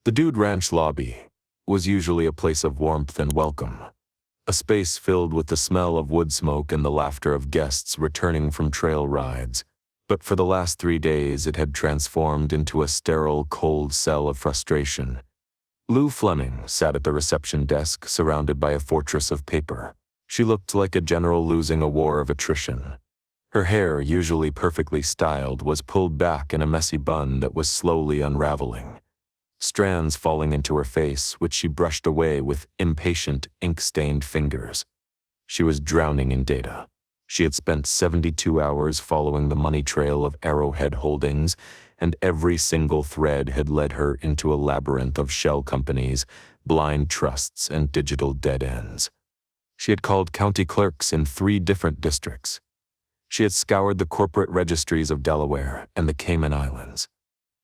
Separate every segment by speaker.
Speaker 1: The Dude Ranch lobby was usually a place of warmth and welcome, a space filled with the smell of wood smoke and the laughter of guests returning from trail rides. But for the last 3 days, it had transformed into a sterile, cold cell of frustration. Lou Fleming sat at the reception desk, surrounded by a fortress of paper. She looked like a general losing a war of attrition. Her hair, usually perfectly styled, was pulled back in a messy bun that was slowly unraveling, strands falling into her face, which she brushed away with impatient, ink-stained fingers. She was drowning in data. She had spent 72 hours following the money trail of Arrowhead Holdings, and every single thread had led her into a labyrinth of shell companies, blind trusts, and digital dead ends. She had called county clerks in 3 different districts. She had scoured the corporate registries of Delaware and the Cayman Islands.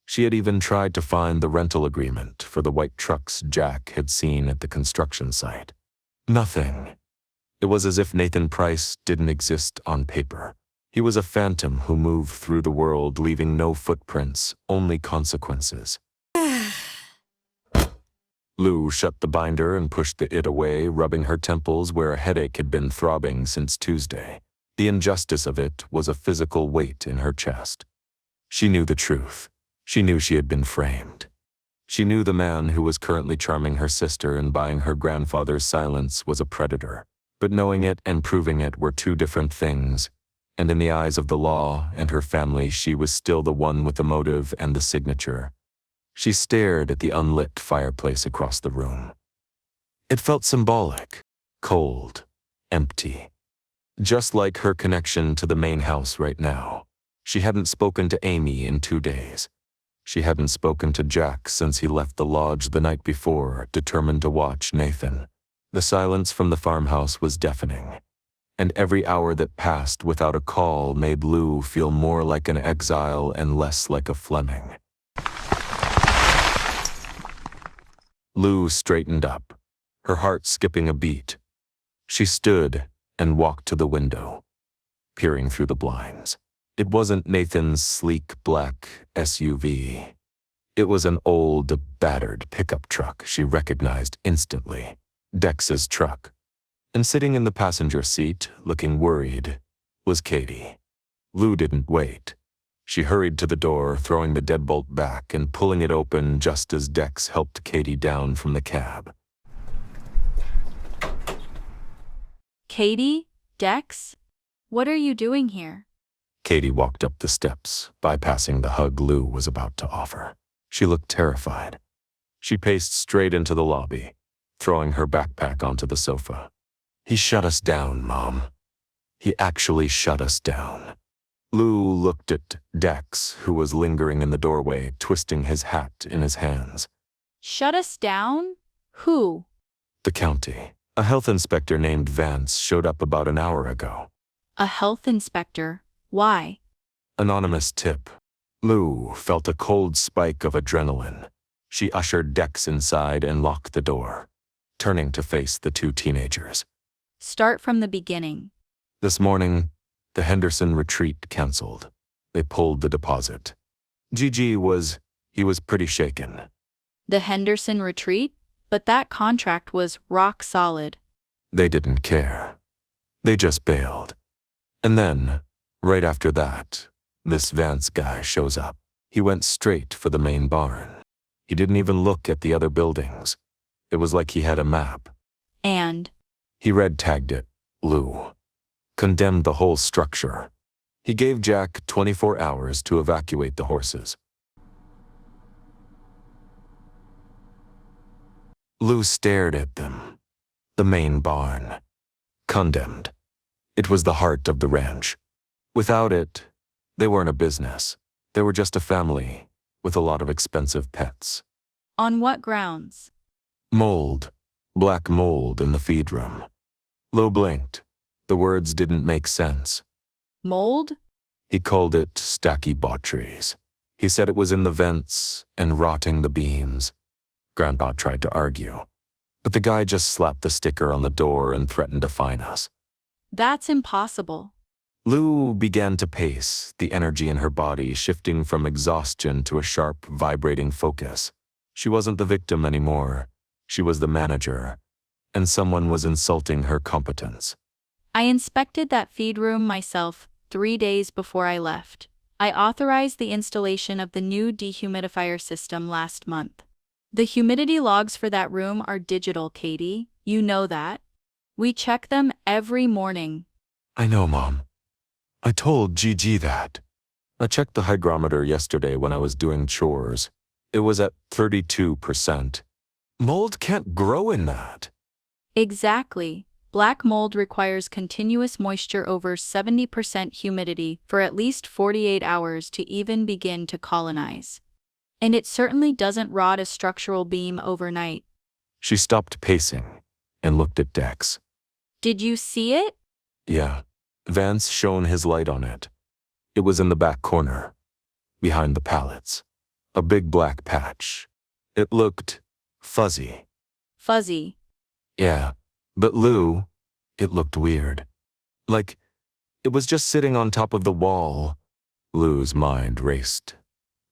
Speaker 1: She had even tried to find the rental agreement for the white trucks Jack had seen at the construction site. Nothing. It was as if Nathan Price didn't exist on paper. He was a phantom who moved through the world, leaving no footprints, only consequences. Lou shut the binder and pushed it away, rubbing her temples where a headache had been throbbing since Tuesday. The injustice of it was a physical weight in her chest. She knew the truth. She knew she had been framed. She knew the man who was currently charming her sister and buying her grandfather's silence was a predator. But knowing it and proving it were 2 different things, and in the eyes of the law and her family, she was still the one with the motive and the signature. She stared at the unlit fireplace across the room. It felt symbolic, cold, empty. Just like her connection to the main house right now. She hadn't spoken to Amy in 2 days. She hadn't spoken to Jack since he left the lodge the night before, determined to watch Nathan. The silence from the farmhouse was deafening, and every hour that passed without a call made Lou feel more like an exile and less like a Fleming. Lou straightened up, her heart skipping a beat. She stood and walked to the window, peering through the blinds. It wasn't Nathan's sleek black SUV. It was an old, battered pickup truck she recognized instantly. Dex's truck. And sitting in the passenger seat, looking worried, was Katie. Lou didn't wait. She hurried to the door, throwing the deadbolt back and pulling it open just as Dex helped Katie down from the cab.
Speaker 2: Katie? Dex? What are you doing here?
Speaker 1: Katie walked up the steps, bypassing the hug Lou was about to offer. She looked terrified. She paced straight into the lobby, throwing her backpack onto the sofa. He shut us down, Mom. He actually shut us down. Lou looked at Dex, who was lingering in the doorway, twisting his hat in his hands.
Speaker 2: Shut us down? Who?
Speaker 1: The county. A health inspector named Vance showed up about an hour ago.
Speaker 2: A health inspector? Why?
Speaker 1: Anonymous tip. Lou felt a cold spike of adrenaline. She ushered Dex inside and locked the door, turning to face the 2 teenagers.
Speaker 2: Start from the beginning.
Speaker 1: This morning, the Henderson retreat canceled. They pulled the deposit. He was pretty shaken.
Speaker 2: The Henderson retreat? But that contract was rock solid.
Speaker 1: They didn't care. They just bailed. And then, right after that, this Vance guy shows up. He went straight for the main barn. He didn't even look at the other buildings. It was like he had a map.
Speaker 2: And?
Speaker 1: He red-tagged it, Lou. Condemned the whole structure. He gave Jack 24 hours to evacuate the horses. Lou stared at them. The main barn. Condemned. It was the heart of the ranch. Without it, they weren't a business. They were just a family with a lot of expensive pets.
Speaker 2: On what grounds?
Speaker 1: Mold. Black mold in the feed room. Lou blinked. The words didn't make sense.
Speaker 2: Mold?
Speaker 1: He called it stachybotrys. He said it was in the vents and rotting the beams. Grandpa tried to argue, but the guy just slapped the sticker on the door and threatened to fine us.
Speaker 2: That's impossible.
Speaker 1: Lou began to pace, the energy in her body shifting from exhaustion to a sharp, vibrating focus. She wasn't the victim anymore. She was the manager, and someone was insulting her competence.
Speaker 2: I inspected that feed room myself 3 days before I left. I authorized the installation of the new dehumidifier system last month. The humidity logs for that room are digital, Katie. You know that. We check them every morning.
Speaker 1: I know, Mom. I told Gigi that. I checked the hygrometer yesterday when I was doing chores. It was at 32%. Mold can't grow in that.
Speaker 2: Exactly. Black mold requires continuous moisture over 70% humidity for at least 48 hours to even begin to colonize. And it certainly doesn't rot a structural beam overnight.
Speaker 1: She stopped pacing and looked at Dex.
Speaker 2: Did you see it?
Speaker 1: Yeah. Vance shone his light on it. It was in the back corner, behind the pallets. A big black patch. It looked fuzzy.
Speaker 2: Fuzzy.
Speaker 1: Yeah, but Lou, it looked weird. Like, it was just sitting on top of the wall. Lou's mind raced.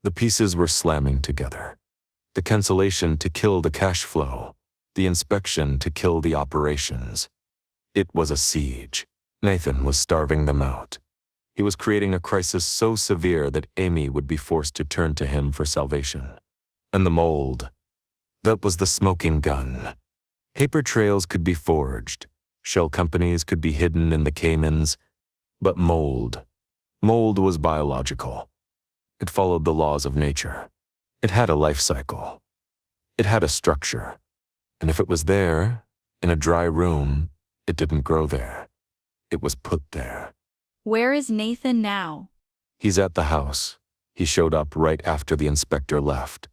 Speaker 1: The pieces were slamming together. The cancellation to kill the cash flow. The inspection to kill the operations. It was a siege. Nathan was starving them out. He was creating a crisis so severe that Amy would be forced to turn to him for salvation. And the mold. That was the smoking gun. Paper trails could be forged. Shell companies could be hidden in the Caymans. But mold was biological. It followed the laws of nature. It had a life cycle. It had a structure. And if it was there, in a dry room, it didn't grow there. It was put there.
Speaker 2: Where is Nathan now?
Speaker 1: He's at the house. He showed up right after the inspector left.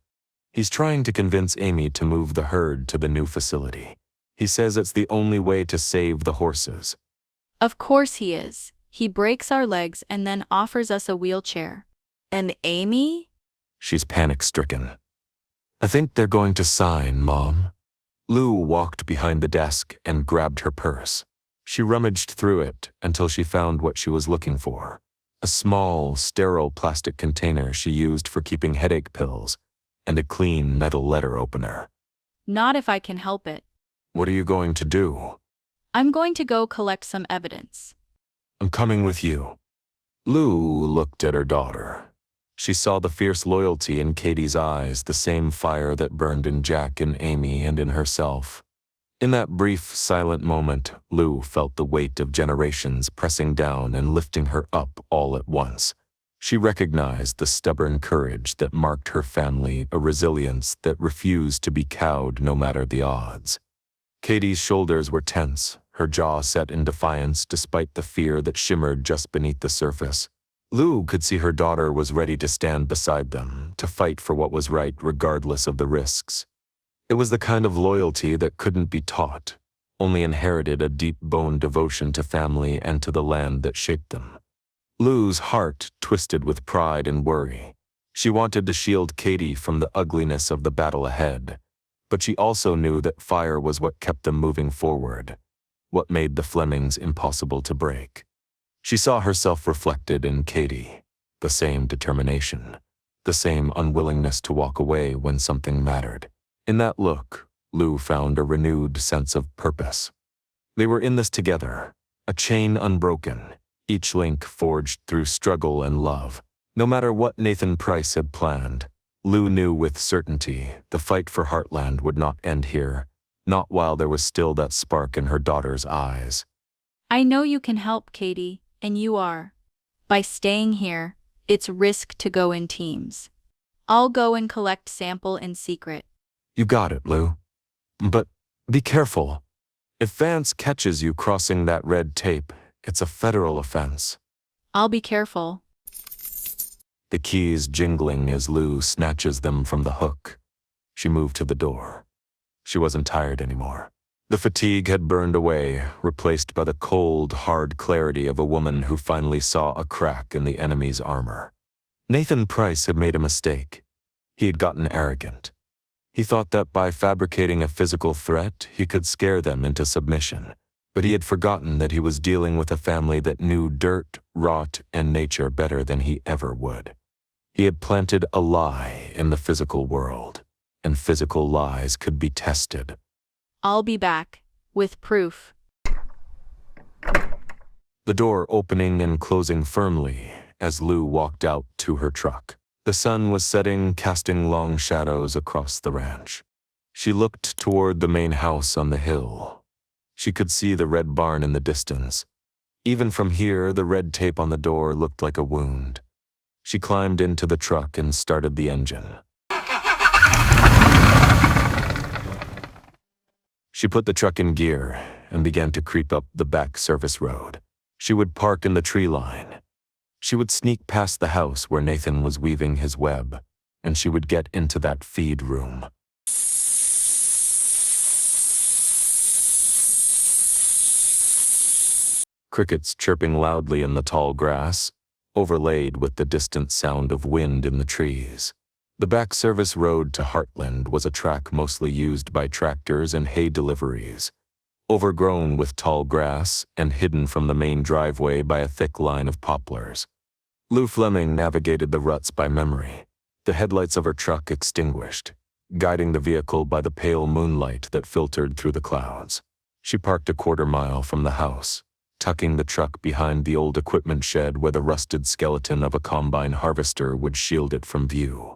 Speaker 1: He's trying to convince Amy to move the herd to the new facility. He says it's the only way to save the horses.
Speaker 2: Of course he is. He breaks our legs and then offers us a wheelchair. And Amy?
Speaker 1: She's panic-stricken. I think they're going to sign, Mom. Lou walked behind the desk and grabbed her purse. She rummaged through it until she found what she was looking for. A small, sterile plastic container she used for keeping headache pills, and a clean metal letter opener.
Speaker 2: Not if I can help it.
Speaker 1: What are you going to do?
Speaker 2: I'm going to go collect some evidence.
Speaker 1: I'm coming with you. Lou looked at her daughter. She saw the fierce loyalty in Katie's eyes, the same fire that burned in Jack and Amy and in herself. In that brief, silent moment, Lou felt the weight of generations pressing down and lifting her up all at once. She recognized the stubborn courage that marked her family, a resilience that refused to be cowed no matter the odds. Katie's shoulders were tense, her jaw set in defiance despite the fear that shimmered just beneath the surface. Lou could see her daughter was ready to stand beside them, to fight for what was right regardless of the risks. It was the kind of loyalty that couldn't be taught, only inherited a deep-boned devotion to family and to the land that shaped them. Lou's heart twisted with pride and worry. She wanted to shield Katie from the ugliness of the battle ahead, but she also knew that fire was what kept them moving forward, what made the Flemings impossible to break. She saw herself reflected in Katie, the same determination, the same unwillingness to walk away when something mattered. In that look, Lou found a renewed sense of purpose. They were in this together, a chain unbroken, each link forged through struggle and love. No matter what Nathan Price had planned, Lou knew with certainty the fight for Heartland would not end here, not while there was still that spark in her daughter's eyes.
Speaker 2: I know you can help, Katie, and you are. By staying here, it's risk to go in teams. I'll go and collect sample in secret.
Speaker 1: You got it, Lou. But be careful. If Vance catches you crossing that red tape, it's a federal offense.
Speaker 2: I'll be careful.
Speaker 1: The keys jingling as Lou snatches them from the hook. She moved to the door. She wasn't tired anymore. The fatigue had burned away, replaced by the cold, hard clarity of a woman who finally saw a crack in the enemy's armor. Nathan Price had made a mistake. He had gotten arrogant. He thought that by fabricating a physical threat, he could scare them into submission. But he had forgotten that he was dealing with a family that knew dirt, rot, and nature better than he ever would. He had planted a lie in the physical world, and physical lies could be tested.
Speaker 2: I'll be back, with proof.
Speaker 1: The door opening and closing firmly as Lou walked out to her truck. The sun was setting, casting long shadows across the ranch. She looked toward the main house on the hill. She could see the red barn in the distance. Even from here, the red tape on the door looked like a wound. She climbed into the truck and started the engine. She put the truck in gear and began to creep up the back service road. She would park in the tree line. She would sneak past the house where Nathan was weaving his web, and she would get into that feed room. Crickets chirping loudly in the tall grass, overlaid with the distant sound of wind in the trees. The back service road to Heartland was a track mostly used by tractors and hay deliveries, overgrown with tall grass and hidden from the main driveway by a thick line of poplars. Lou Fleming navigated the ruts by memory, the headlights of her truck extinguished, guiding the vehicle by the pale moonlight that filtered through the clouds. She parked a quarter-mile from the house, tucking the truck behind the old equipment shed where the rusted skeleton of a combine harvester would shield it from view.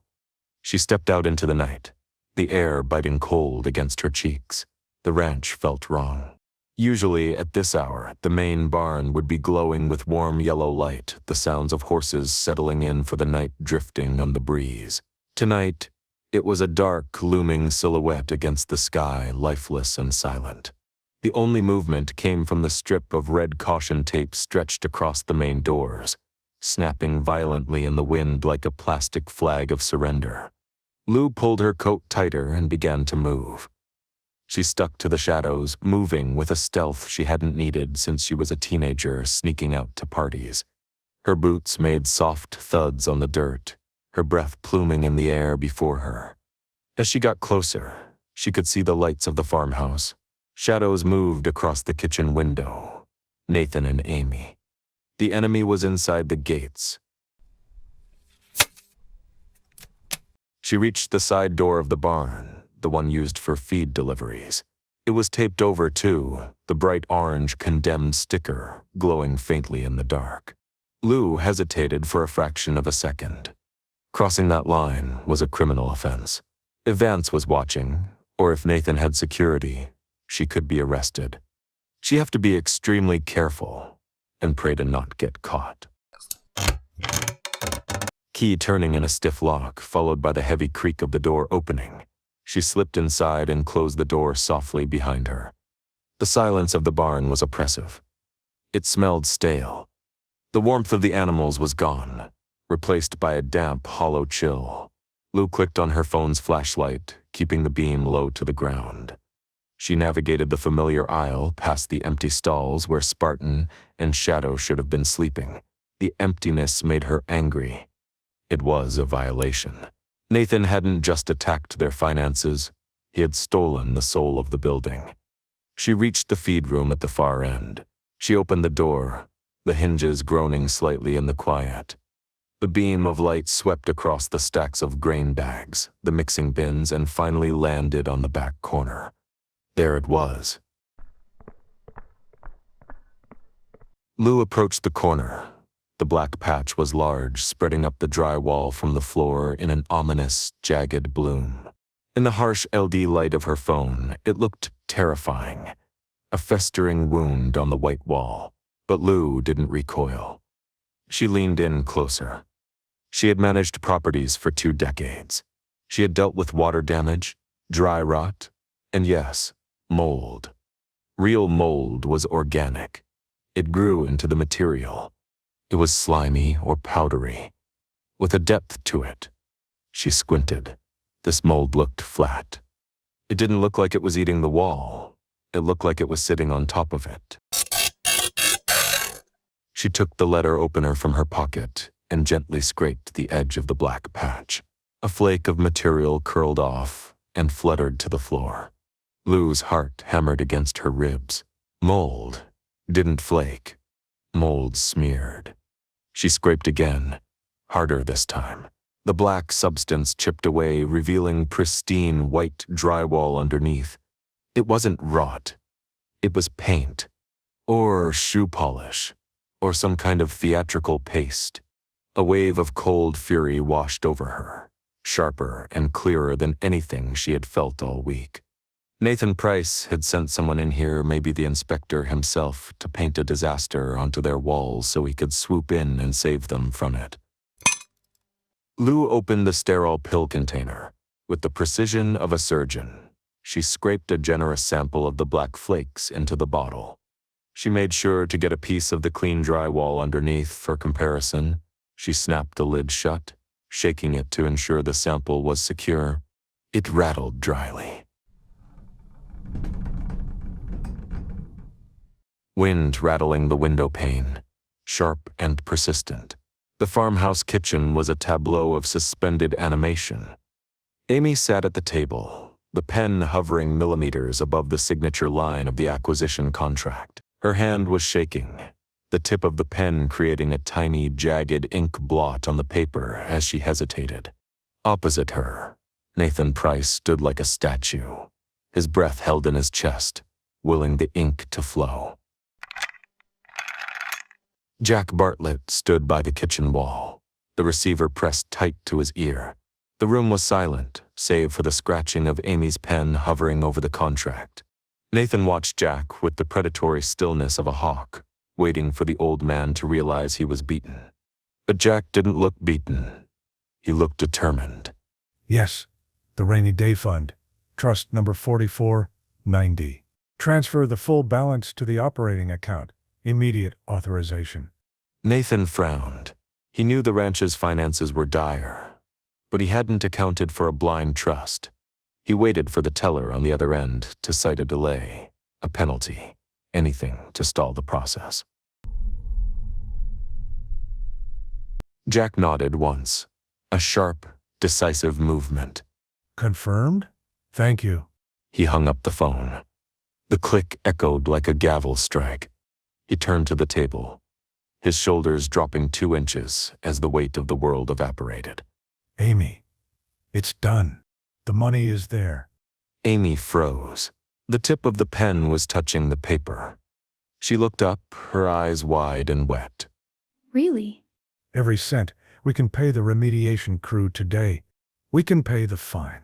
Speaker 1: She stepped out into the night, the air biting cold against her cheeks. The ranch felt wrong. Usually at this hour, the main barn would be glowing with warm yellow light, the sounds of horses settling in for the night drifting on the breeze. Tonight, it was a dark, looming silhouette against the sky, lifeless and silent. The only movement came from the strip of red caution tape stretched across the main doors, snapping violently in the wind like a plastic flag of surrender. Lou pulled her coat tighter and began to move. She stuck to the shadows, moving with a stealth she hadn't needed since she was a teenager sneaking out to parties. Her boots made soft thuds on the dirt, her breath pluming in the air before her. As she got closer, she could see the lights of the farmhouse. Shadows moved across the kitchen window. Nathan and Amy. The enemy was inside the gates. She reached the side door of the barn, the one used for feed deliveries. It was taped over too, the bright orange condemned sticker glowing faintly in the dark. Lou hesitated for a fraction of a second. Crossing that line was a criminal offense. If Vance was watching, or if Nathan had security, she could be arrested. She'd have to be extremely careful and pray to not get caught. Key turning in a stiff lock, followed by the heavy creak of the door opening. She slipped inside and closed the door softly behind her. The silence of the barn was oppressive. It smelled stale. The warmth of the animals was gone, replaced by a damp, hollow chill. Lou clicked on her phone's flashlight, keeping the beam low to the ground. She navigated the familiar aisle past the empty stalls where Spartan and Shadow should have been sleeping. The emptiness made her angry. It was a violation. Nathan hadn't just attacked their finances, he had stolen the soul of the building. She reached the feed room at the far end. She opened the door, the hinges groaning slightly in the quiet. The beam of light swept across the stacks of grain bags, the mixing bins, and finally landed on the back corner. There it was. Lou approached the corner. The black patch was large, spreading up the drywall from the floor in an ominous, jagged bloom. In the harsh LED light of her phone, it looked terrifying. A festering wound on the white wall. But Lou didn't recoil. She leaned in closer. She had managed properties for 2 decades. She had dealt with water damage, dry rot, and yes, mold. Real mold was organic. It grew into the material. It was slimy or powdery, with a depth to it. She squinted. This mold looked flat. It didn't look like it was eating the wall. It looked like it was sitting on top of it. She took the letter opener from her pocket and gently scraped the edge of the black patch. A flake of material curled off and fluttered to the floor. Lou's heart hammered against her ribs. Mold didn't flake. Mold smeared. She scraped again, harder this time. The black substance chipped away, revealing pristine white drywall underneath. It wasn't rot. It was paint, or shoe polish, or some kind of theatrical paste. A wave of cold fury washed over her, sharper and clearer than anything she had felt all week. Nathan Price had sent someone in here, maybe the inspector himself, to paint a disaster onto their walls so he could swoop in and save them from it. Lou opened the sterile pill container. With the precision of a surgeon, she scraped a generous sample of the black flakes into the bottle. She made sure to get a piece of the clean drywall underneath for comparison. She snapped the lid shut, shaking it to ensure the sample was secure. It rattled dryly. Wind rattling the window pane, sharp and persistent. The farmhouse kitchen was a tableau of suspended animation. Amy sat at the table, the pen hovering millimeters above the signature line of the acquisition contract. Her hand was shaking, the tip of the pen creating a tiny, jagged ink blot on the paper as she hesitated. Opposite her, Nathan Price stood like a statue, his breath held in his chest, willing the ink to flow. Jack Bartlett stood by the kitchen wall, the receiver pressed tight to his ear. The room was silent, save for the scratching of Amy's pen hovering over the contract. Nathan watched Jack with the predatory stillness of a hawk, waiting for the old man to realize he was beaten. But Jack didn't look beaten. He looked determined.
Speaker 3: Yes, the rainy day fund. Trust number 4490. Transfer the full balance to the operating account. Immediate authorization.
Speaker 1: Nathan frowned. He knew the ranch's finances were dire, but he hadn't accounted for a blind trust. He waited for the teller on the other end to cite a delay, a penalty, anything to stall the process. Jack nodded once, a sharp, decisive movement.
Speaker 3: Confirmed? Thank you.
Speaker 1: He hung up the phone. The click echoed like a gavel strike. He turned to the table, his shoulders dropping 2 inches as the weight of the world evaporated.
Speaker 3: Amy, it's done. The money is there.
Speaker 1: Amy froze. The tip of the pen was touching the paper. She looked up, her eyes wide and wet.
Speaker 2: Really?
Speaker 3: Every cent. We can pay the remediation crew today. We can pay the fine.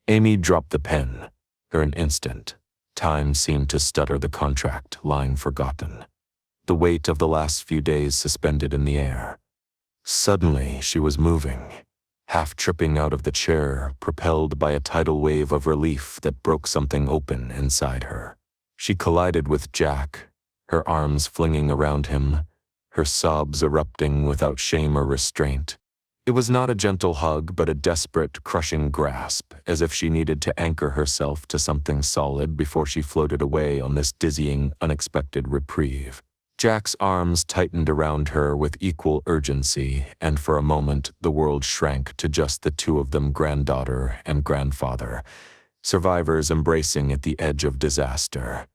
Speaker 1: Amy dropped the pen. For an instant, time seemed to stutter, the contract lying forgotten. The weight of the last few days suspended in the air. Suddenly, she was moving, half tripping out of the chair, propelled by a tidal wave of relief that broke something open inside her. She collided with Jack, her arms flinging around him, her sobs erupting without shame or restraint. It was not a gentle hug, but a desperate, crushing grasp, as if she needed to anchor herself to something solid before she floated away on this dizzying, unexpected reprieve. Jack's arms tightened around her with equal urgency, and for a moment the world shrank to just the two of them, granddaughter and grandfather, survivors embracing at the edge of disaster.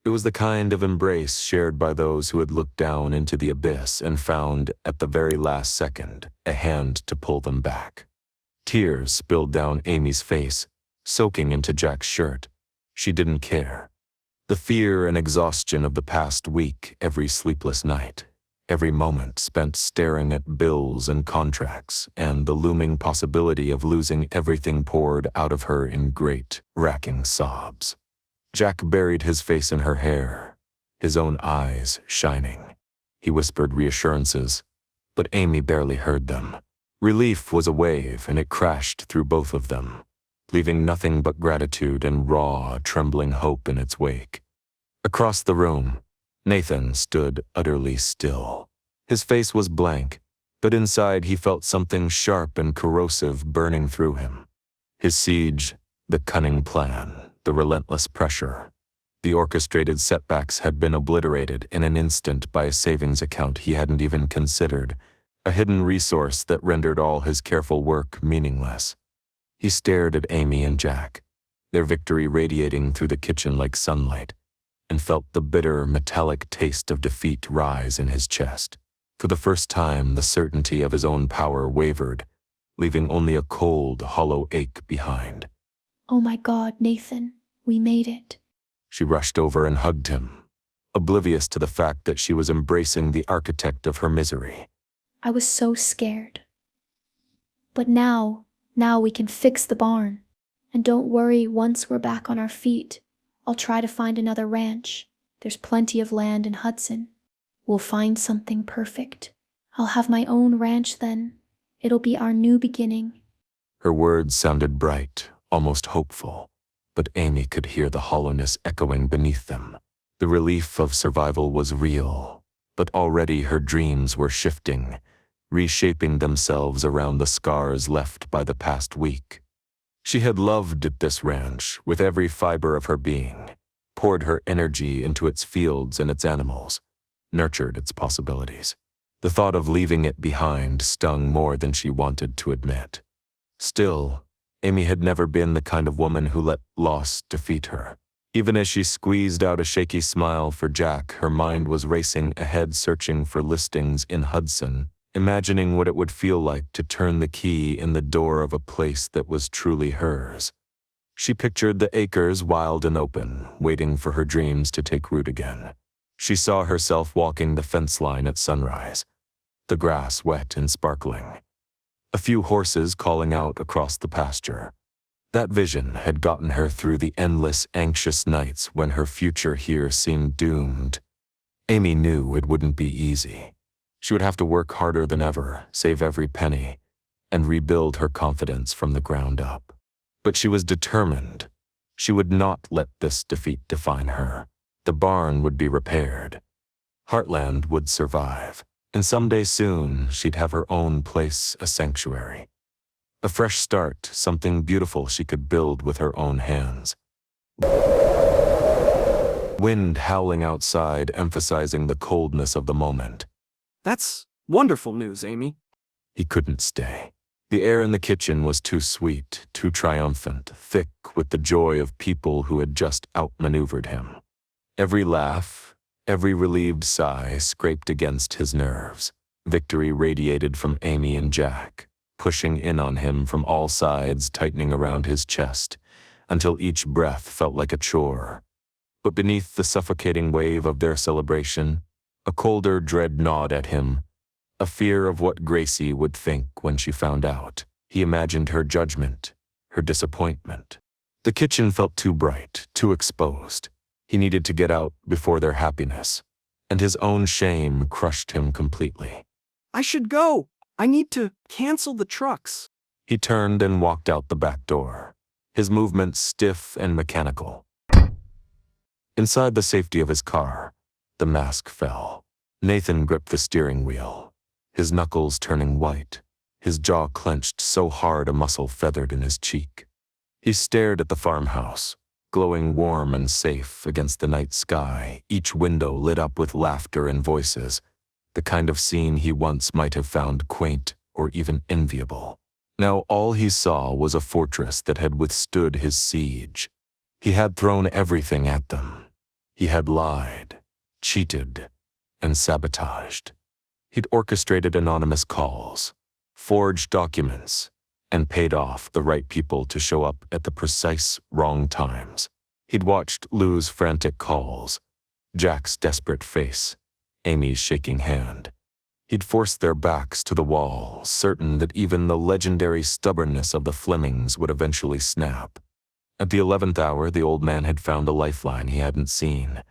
Speaker 1: It was the kind of embrace shared by those who had looked down into the abyss and found, at the very last second, a hand to pull them back. Tears spilled down Amy's face, soaking into Jack's shirt. She didn't care. The fear and exhaustion of the past week, every sleepless night, every moment spent staring at bills and contracts, and the looming possibility of losing everything poured out of her in great, racking sobs. Jack buried his face in her hair, his own eyes shining. He whispered reassurances, but Amy barely heard them. Relief was a wave, and it crashed through both of them, leaving nothing but gratitude and raw, trembling hope in its wake. Across the room, Nathan stood utterly still. His face was blank, but inside he felt something sharp and corrosive burning through him. His siege, the cunning plan, the relentless pressure. The orchestrated setbacks had been obliterated in an instant by a savings account he hadn't even considered, a hidden resource that rendered all his careful work meaningless. He stared at Amy and Jack, their victory radiating through the kitchen like sunlight, and felt the bitter, metallic taste of defeat rise in his chest. For the first time, the certainty of his own power wavered, leaving only a cold, hollow ache behind.
Speaker 4: Oh my God, Nathan, we made it.
Speaker 1: She rushed over and hugged him, oblivious to the fact that she was embracing the architect of her misery.
Speaker 4: I was so scared. But now we can fix the barn. And don't worry, once we're back on our feet, I'll try to find another ranch. There's plenty of land in Hudson. We'll find something perfect. I'll have my own ranch then. It'll be our new beginning.
Speaker 1: Her words sounded bright, almost hopeful, but Amy could hear the hollowness echoing beneath them. The relief of survival was real, but already her dreams were shifting, reshaping themselves around the scars left by the past week. She had loved this ranch with every fiber of her being, poured her energy into its fields and its animals, nurtured its possibilities. The thought of leaving it behind stung more than she wanted to admit. Still, Amy had never been the kind of woman who let loss defeat her. Even as she squeezed out a shaky smile for Jack, her mind was racing ahead, searching for listings in Hudson, imagining what it would feel like to turn the key in the door of a place that was truly hers. She pictured the acres wild and open, waiting for her dreams to take root again. She saw herself walking the fence line at sunrise, the grass wet and sparkling, a few horses calling out across the pasture. That vision had gotten her through the endless, anxious nights when her future here seemed doomed. Amy knew it wouldn't be easy. She would have to work harder than ever, save every penny, and rebuild her confidence from the ground up. But she was determined. She would not let this defeat define her. The barn would be repaired. Heartland would survive, and someday soon she'd have her own place, a sanctuary. A fresh start, something beautiful she could build with her own hands. Wind howling outside, emphasizing the coldness of the moment.
Speaker 5: That's wonderful news, Amy.
Speaker 1: He couldn't stay. The air in the kitchen was too sweet, too triumphant, thick with the joy of people who had just outmaneuvered him. Every laugh, every relieved sigh scraped against his nerves. Victory radiated from Amy and Jack, pushing in on him from all sides, tightening around his chest, until each breath felt like a chore. But beneath the suffocating wave of their celebration, a colder dread gnawed at him, a fear of what Gracie would think when she found out. He imagined her judgment, her disappointment. The kitchen felt too bright, too exposed. He needed to get out before their happiness, and his own shame crushed him completely.
Speaker 5: I should go. I need to cancel the trucks.
Speaker 1: He turned and walked out the back door, his movements stiff and mechanical. Inside the safety of his car, the mask fell. Nathan gripped the steering wheel, his knuckles turning white, his jaw clenched so hard a muscle feathered in his cheek. He stared at the farmhouse, glowing warm and safe against the night sky, each window lit up with laughter and voices, the kind of scene he once might have found quaint or even enviable. Now all he saw was a fortress that had withstood his siege. He had thrown everything at them. He had lied, cheated, and sabotaged. He'd orchestrated anonymous calls, forged documents, and paid off the right people to show up at the precise wrong times. He'd watched Lou's frantic calls, Jack's desperate face, Amy's shaking hand. He'd forced their backs to the wall, certain that even the legendary stubbornness of the Flemings would eventually snap. At the 11th hour, the old man had found a lifeline he hadn't seen,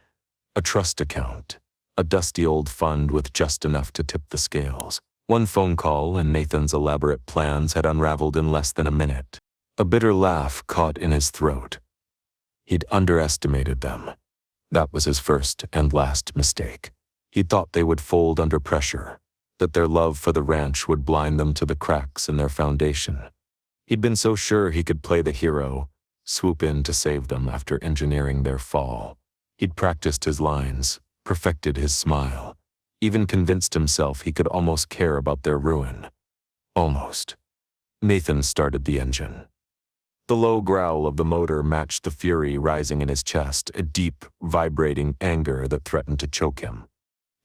Speaker 1: a trust account, a dusty old fund with just enough to tip the scales. One phone call and Nathan's elaborate plans had unraveled in less than a minute. A bitter laugh caught in his throat. He'd underestimated them. That was his first and last mistake. He thought they would fold under pressure, that their love for the ranch would blind them to the cracks in their foundation. He'd been so sure he could play the hero, swoop in to save them after engineering their fall. He'd practiced his lines, perfected his smile, even convinced himself he could almost care about their ruin. Almost. Nathan started the engine. The low growl of the motor matched the fury rising in his chest, a deep, vibrating anger that threatened to choke him.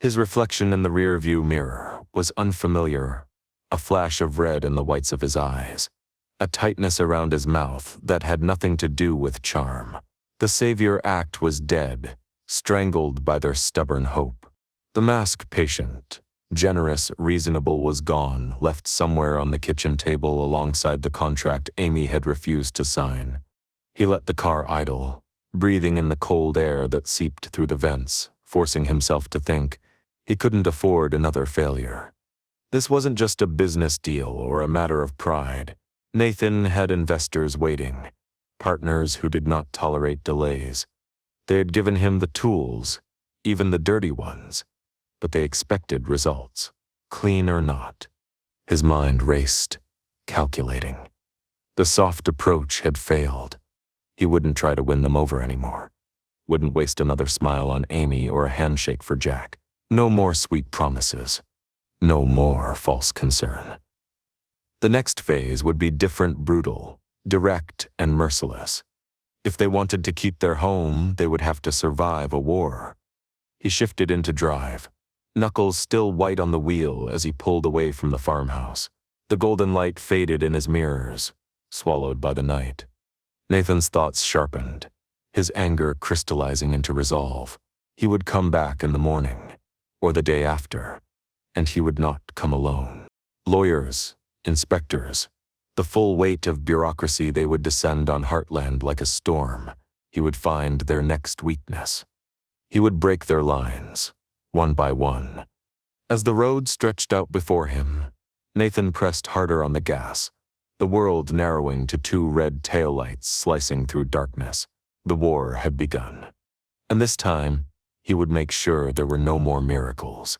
Speaker 1: His reflection in the rear-view mirror was unfamiliar, a flash of red in the whites of his eyes, a tightness around his mouth that had nothing to do with charm. The savior act was dead, strangled by their stubborn hope. The mask patient, generous, reasonable, was gone, left somewhere on the kitchen table alongside the contract Amy had refused to sign. He let the car idle, breathing in the cold air that seeped through the vents, forcing himself to think he couldn't afford another failure. This wasn't just a business deal or a matter of pride. Nathan had investors waiting, partners who did not tolerate delays. They had given him the tools, even the dirty ones, but they expected results, clean or not. His mind raced, calculating. The soft approach had failed. He wouldn't try to win them over anymore. Wouldn't waste another smile on Amy or a handshake for Jack. No more sweet promises. No more false concern. The next phase would be different, brutal, direct, and merciless. If they wanted to keep their home, they would have to survive a war. He shifted into drive, knuckles still white on the wheel as he pulled away from the farmhouse. The golden light faded in his mirrors, swallowed by the night. Nathan's thoughts sharpened, his anger crystallizing into resolve. He would come back in the morning, or the day after, and he would not come alone. Lawyers, inspectors, the full weight of bureaucracy, they would descend on Heartland like a storm. He would find their next weakness. He would break their lines, one by one. As the road stretched out before him, Nathan pressed harder on the gas, the world narrowing to two red taillights slicing through darkness. The war had begun. And this time, he would make sure there were no more miracles.